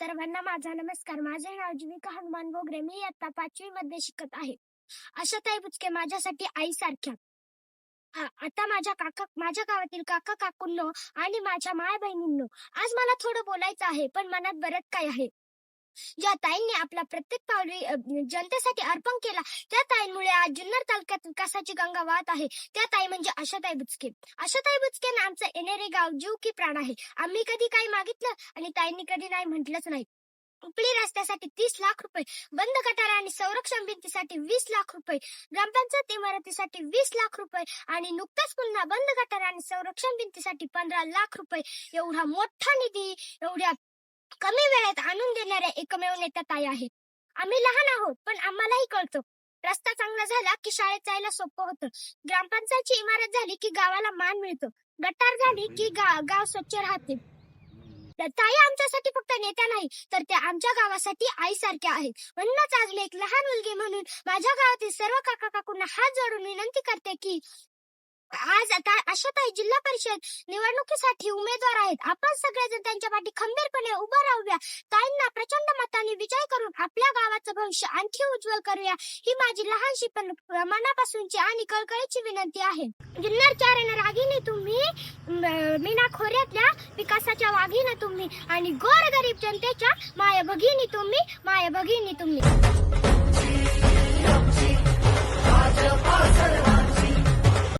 सर्वांना माझा नमस्कार. माझे नाव जीविका हनुमान बोगरे. मी इयत्ता 5वी मध्ये शिकत आहे. आशाताई बुचके माझ्यासाठी आईसारख्या. आता माझ्या गावातील काका काकूंनो आणि माझ्या माय बहिणींनो, आज मला थोडं बोलायचं आहे, पण मनात बरंच काय आहे. ज्या ताईंनी आपला प्रत्येक पावली जनतेसाठी अर्पण केला, त्या ताईंमुळे आज जुन्नर तालुक्यात विकासाची गंगा वाहत आहे. त्या ताई म्हणजे आशाताई बुचके. आशाताई बुचके आमचं येणेरे गाव जीव की प्राण आहे. आम्ही कधी काही मागितलं आणि ताईंनी कधी नाही म्हटलंच नाही. उपली रस्त्यासाठी 30 लाख रुपये, बंद गटार आणि संरक्षण भिंतीसाठी 20 लाख रुपये, ग्रामपंचायत इमारतीसाठी 20 लाख रुपये आणि नुकताच पुन्हा बंद गटार आणि संरक्षण भिंतीसाठी 15 लाख रुपये. एवढा मोठा निधी एवढ्या कमी वेळेत आणून देणाऱ्या एकमेव नेत्या ताई आहेत. आम्ही लहान आहोत, पण आम्हालाही कळतं. रस्ता चांगला झाला की शाळेत जायला सोपं होतं. ग्रामपंचायतची इमारत झाली की गावाला मान मिळतो. गटार झाली की गाव स्वच्छ राहते. ताई आमच्यासाठी फक्त नेत्या नाही, तर त्या आमच्या गावासाठी आईसारख्या आहेत. म्हणूनच आज मी एक लहान मुलगी म्हणून माझ्या गावातील सर्व काका काकूंना हात जोडून विनंती करते की आज आता आशाताई जिल्हा परिषद निवडणुकीसाठी उमेदवार आहेत. आपण सगळेजण त्यांच्या पाठी खंबीरपणे उभं राहूया. ताईंना प्रचंड मतांनी विजय करून आपल्या गावाचं भविष्य आणखी उज्ज्वल करूया, ही माझी लहानशी पण मनापासूनची आणि कळकळीची विनंती आहे. जुन्नरच्या रणरागिणी तुम्ही, मीना खोऱ्यातल्या विकासाच्या वाघिणी तुम्ही आणि गोरगरीब जनतेच्या माय भगिनी तुम्ही.